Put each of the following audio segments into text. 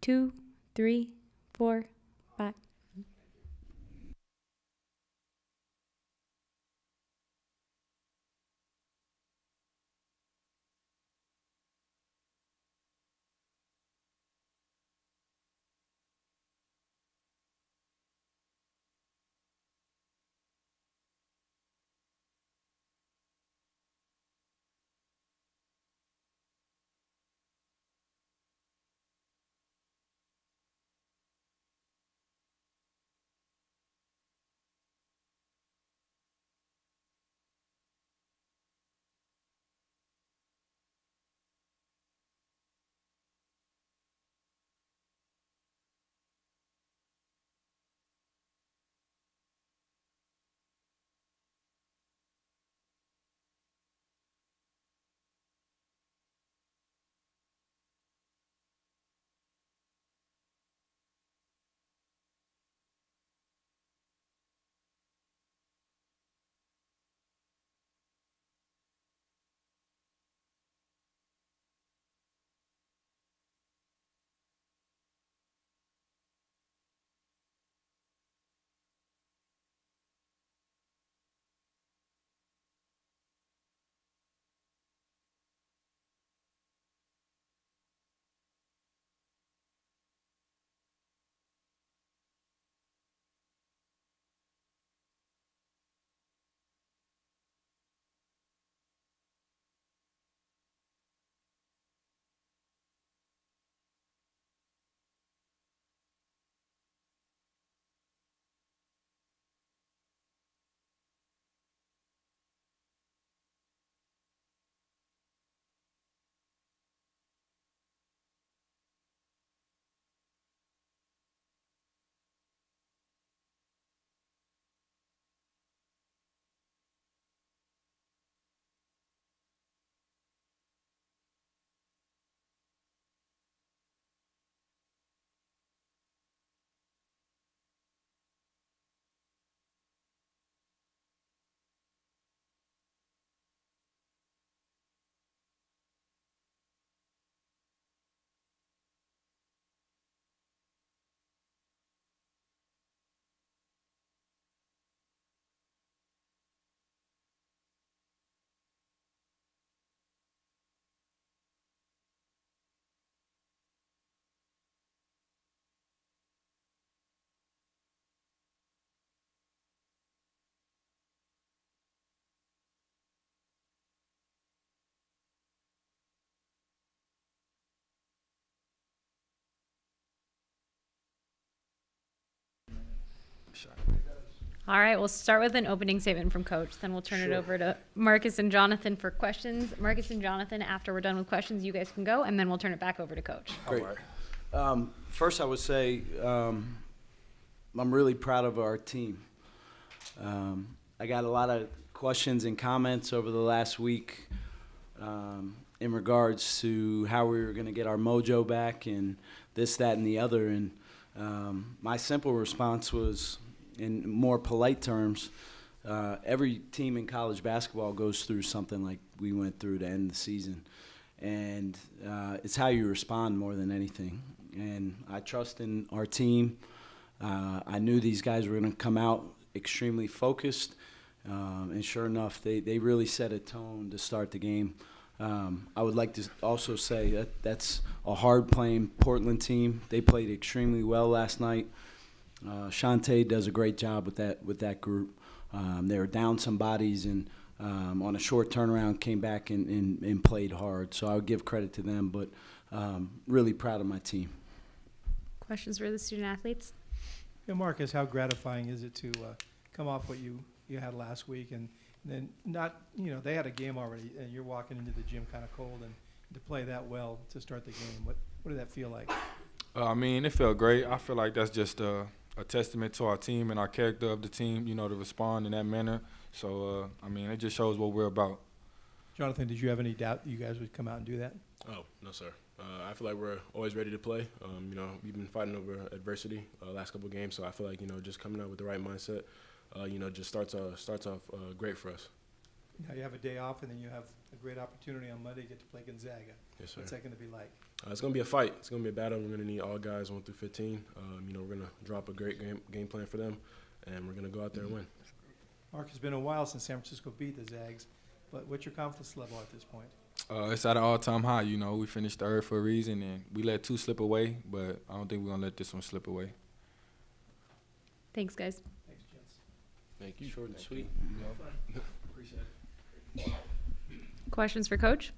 2, 3, 4, 5. All right, we'll start with an opening statement from Coach. Then we'll turn it over to Marcus and Jonathan for questions. Marcus and Jonathan, after we're done with questions, you guys can go, and then we'll turn it back over to Coach. Great. First, I would say I'm really proud of our team. I got a lot of questions and comments over the last week in regards to how we were going to get our mojo back and this, that, and the other. And my simple response was, in more polite terms, every team in college basketball goes through something like we went through to end the season. And it's how you respond more than anything. And I trust in our team. I knew these guys were going to come out extremely focused. And sure enough, they really set a tone to start the game. I would like to also say that that's a hard-playing Portland team. They played extremely well last night. Shantae does a great job with that group. They were down some bodies and on a short turnaround came back and played hard. So I would give credit to them, but really proud of my team. Questions for the student athletes? Yeah, Marcus, how gratifying is it to come off what you had last week and then not, they had a game already and you're walking into the gym kind of cold and to play that well to start the game. What did that feel like? It felt great. I feel like that's just a testament to our team and our character of the team, to respond in that manner. So, it just shows what we're about. Jonathan, did you have any doubt that you guys would come out and do that? Oh, no, sir. I feel like we're always ready to play. We've been fighting over adversity last couple of games, so I feel like, just coming out with the right mindset, just starts off great for us. Now you have a day off, and then you have a great opportunity on Monday to get to play Gonzaga. Yes, sir. What's that going to be like? It's going to be a fight. It's going to be a battle. We're going to need all guys 1 through 15. You know, we're going to drop a great game plan for them, and we're going to go out there and win. Mark, it's been a while since San Francisco beat the Zags, but what's your confidence level at this point? It's at an all-time high. You know, we finished third for a reason, and we let 2 slip away, but I don't think we're gonna let this one slip away. Thanks, guys. Thanks, gents. Thank you. Short and sweet. Appreciate it. Questions for Coach?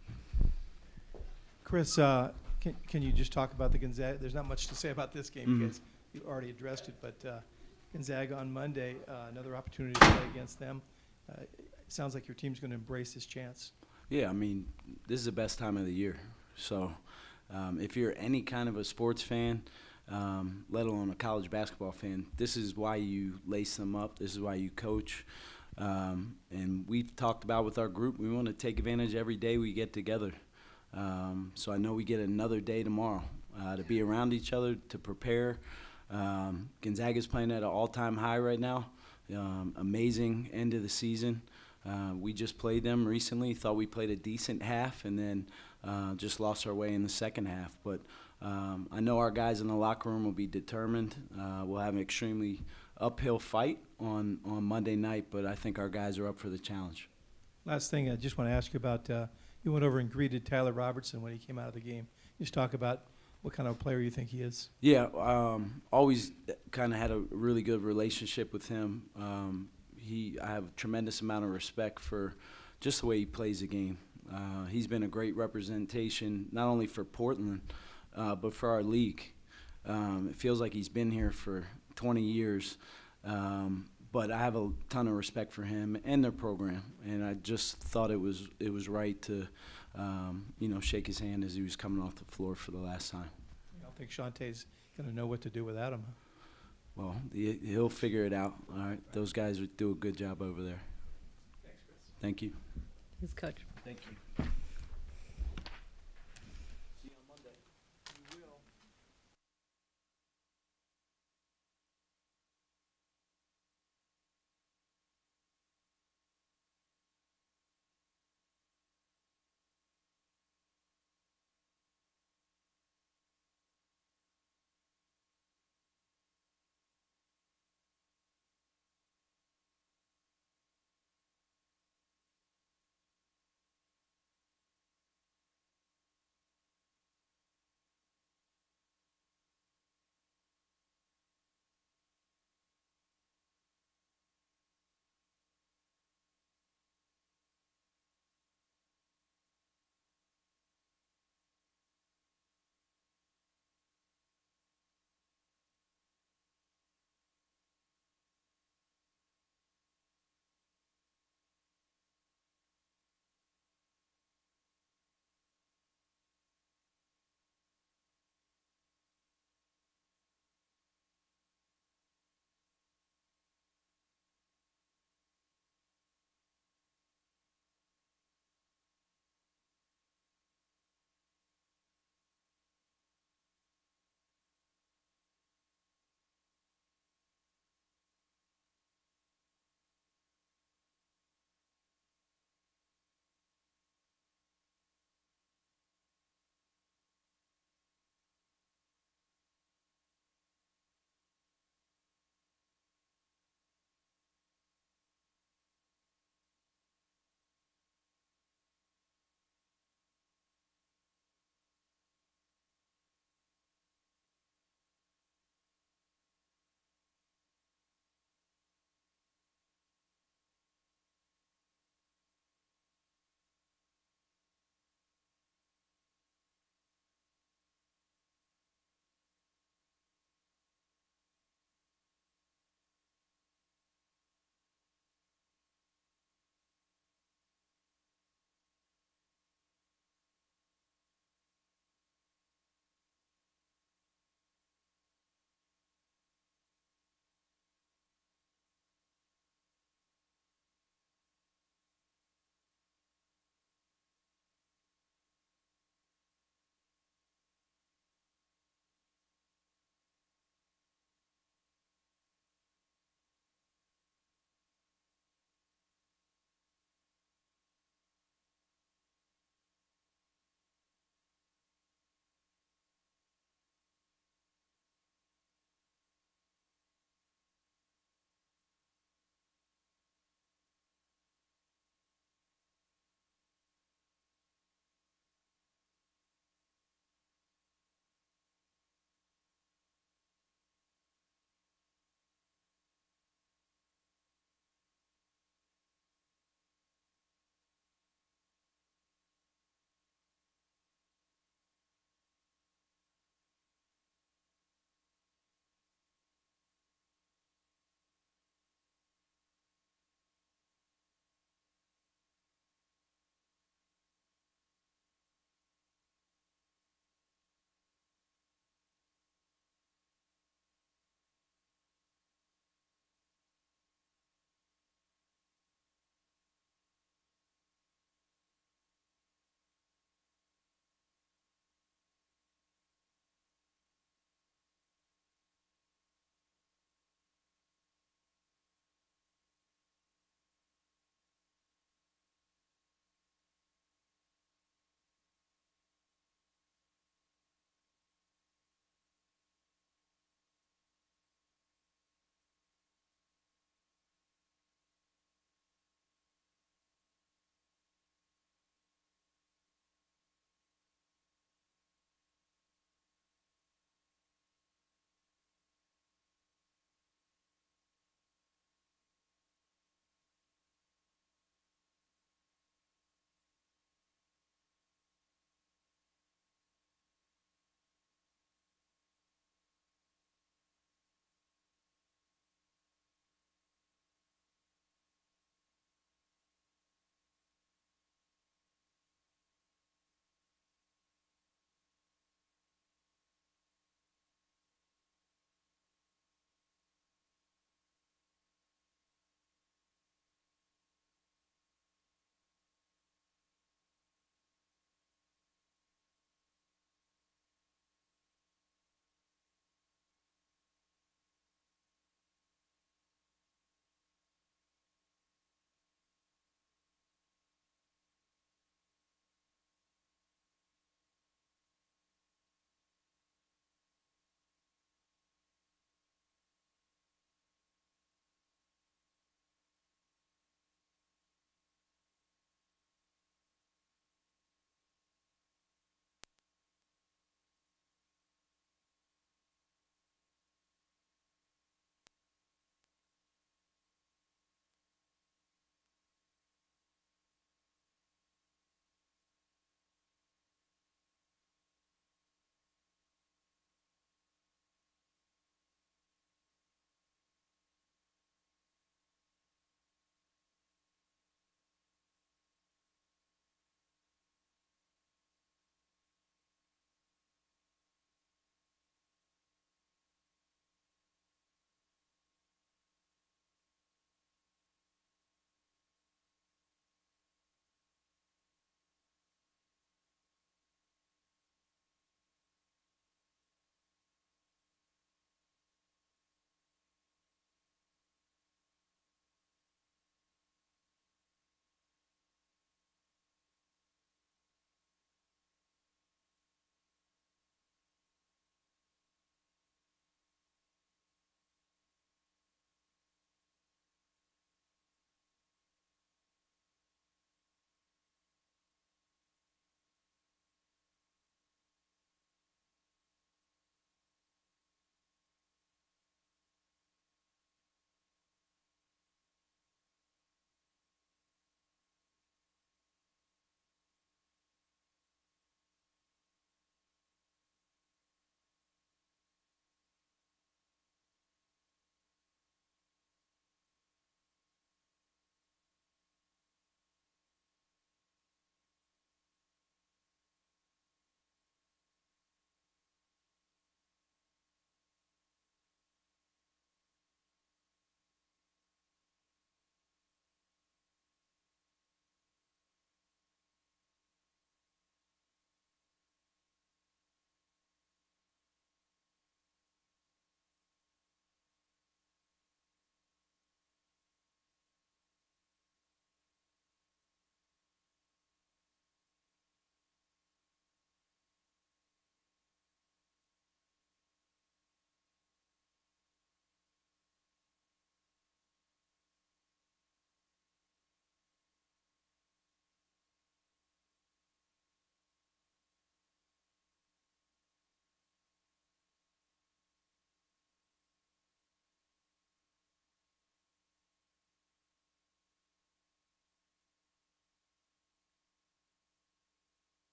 Chris, can you just talk about the Gonzaga? There's not much to say about this game because you already addressed it, but Gonzaga on Monday, another opportunity to play against them. It sounds like your team's going to embrace this chance. Yeah, I mean, this is the best time of the year. So if you're any kind of a sports fan, let alone a college basketball fan, this is why you lace them up. This is why you coach. And we've talked about with our group, we want to take advantage every day we get together. So I know we get another day tomorrow to be around each other, to prepare. Gonzaga's playing at an all-time high right now. Amazing end of the season. We just played them recently, thought we played a decent half, and then just lost our way in the second half. But I know our guys in the locker room will be determined. We'll have an extremely uphill fight on Monday night, but I think our guys are up for the challenge. Last thing, I just want to ask you about, you went over and greeted Tyler Robertson when he came out of the game. Just talk about what kind of player you think he is. Yeah, always kind of had a really good relationship with him. I have a tremendous amount of respect for just the way he plays the game. He's been a great representation, not only for Portland, but for our league. It feels like he's been here for 20 years, but I have a ton of respect for him and their program, and I just thought it was right to, shake his hand as he was coming off the floor for the last time. I don't think Shantae's going to know what to do without him. Well, he'll figure it out. All right, those guys do a good job over there. Thanks, Chris. Thank you. Thanks, Coach. Thank you.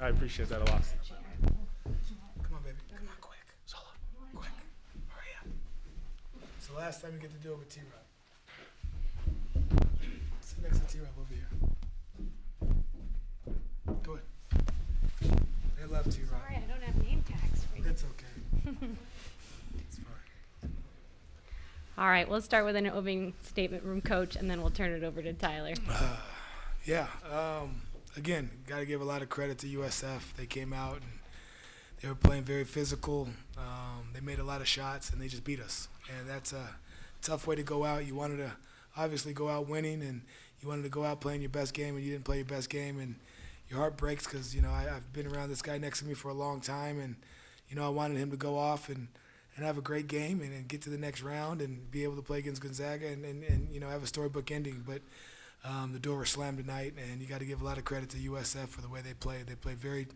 I appreciate that a lot. Come on, baby. Come on, quick. Solo. Quick. Hurry up. It's the last time you get to do it with T-Rob. Sit next to T-Rob over here. Go ahead. They love T-Rob. Sorry, I don't have name tags for you. It's okay. It's fine. All right, we'll start with an opening statement from Coach, and then we'll turn it over to Tyler. Yeah. Again, got to give a lot of credit to USF. They came out and they were playing very physical. They made a lot of shots and they just beat us. And that's a tough way to go out. You wanted to obviously go out winning, and you wanted to go out playing your best game, and you didn't play your best game, and your heart breaks because I've been around this guy next to me for a long time, and I wanted him to go off and have a great game and get to the next round and be able to play against Gonzaga and have a storybook ending. But the door was slammed tonight, and you got to give a lot of credit to USF for the way they played. They played very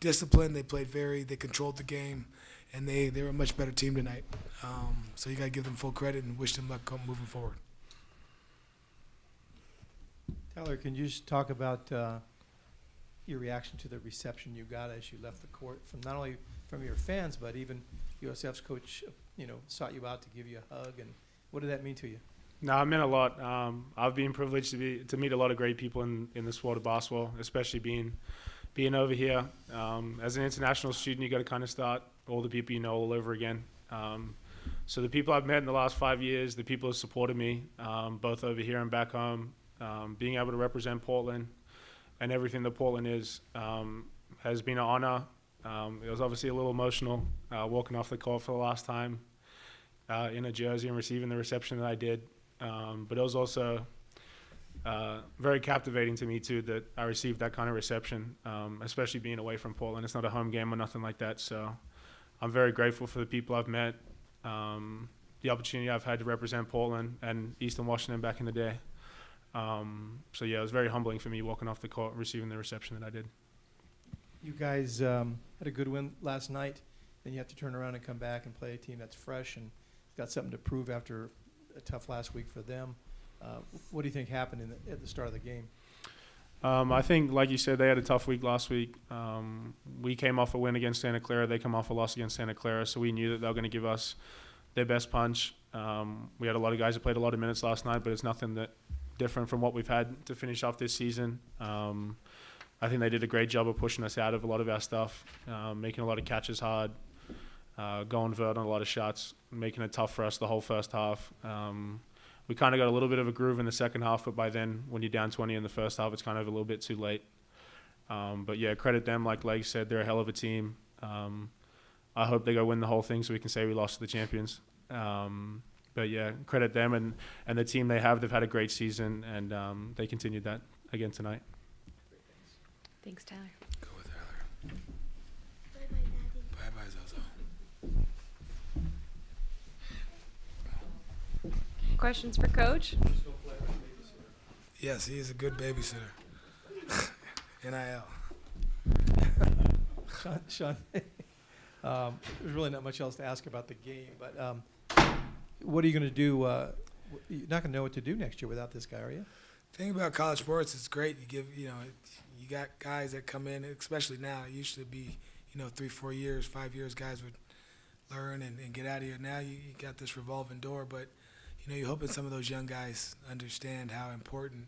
disciplined. They controlled the game, and they were a much better team tonight. So you got to give them full credit and wish them luck moving forward. Tyler, can you just talk about your reaction to the reception you got as you left the court, from not only from your fans, but even USF's coach, sought you out to give you a hug, and what did that mean to you? No, it meant a lot. I've been privileged to meet a lot of great people in the sport of basketball, especially being over here. As an international student, you got to kind of start all the people you know all over again. So the people I've met in the last 5 years, the people who supported me, both over here and back home, being able to represent Portland and everything that Portland is, has been an honor. It was obviously a little emotional walking off the court for the last time in a jersey and receiving the reception that I did. But it was also very captivating to me, too, that I received that kind of reception, especially being away from Portland. It's not a home game or nothing like that. So I'm very grateful for the people I've met, the opportunity I've had to represent Portland and Eastern Washington back in the day. So, yeah, it was very humbling for me walking off the court and receiving the reception that I did. You guys had a good win last night. Then you have to turn around and come back and play a team that's fresh and got something to prove after a tough last week for them. What do you think happened at the start of the game? I think, like you said, they had a tough week last week. We came off a win against Santa Clara. They come off a loss against Santa Clara, so we knew that they were going to give us their best punch. We had a lot of guys that played a lot of minutes last night, but it's nothing that different from what we've had to finish off this season. I think they did a great job of pushing us out of a lot of our stuff, making a lot of catches hard, going vert on a lot of shots, making it tough for us the whole first half. We kind of got a little bit of a groove in the second half, but by then, when you're down 20 in the first half, it's kind of a little bit too late. But yeah, credit them. Like Leg said, they're a hell of a team. I hope they go win the whole thing so we can say we lost to the champions. But yeah, credit them and the team they have. They've had a great season, and they continued that again tonight. Thanks, Tyler. Go with Tyler. Bye-bye, Daddy. Bye-bye, Zozo. Questions for Coach? Yes, he is a good babysitter. NIL. Sean, there's really not much else to ask about the game, but what are you going to do? You're not going to know what to do next year without this guy, are you? Thing about college sports, it's great. You got guys that come in, especially now. It used to be, 3-4 years, 5 years, guys would learn and get out of here. Now you got this revolving door, but you're hoping some of those young guys understand how important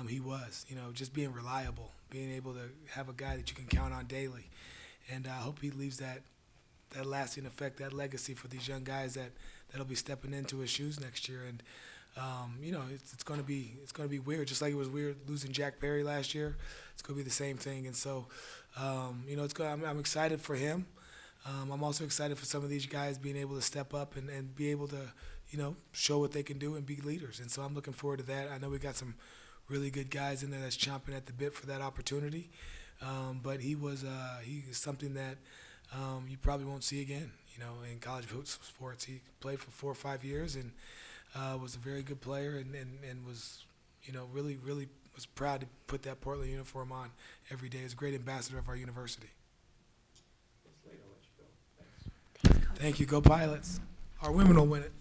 he was. Just being reliable, being able to have a guy that you can count on daily, and I hope he leaves that lasting effect, that legacy for these young guys that'll be stepping into his shoes next year. And it's going to be weird, just like it was weird losing Jack Perry last year. It's going to be the same thing, and so I'm excited for him. I'm also excited for some of these guys being able to step up and be able to show what they can do and be leaders. And so I'm looking forward to that. I know we got some really good guys in there that's chomping at the bit for that opportunity. But he is something that you probably won't see again. In college sports, he played for 4 or 5 years and was a very good player and was, really was proud to put that Portland uniform on every day. He's a great ambassador of our university. Thank you. Go Pilots. Our women will win it.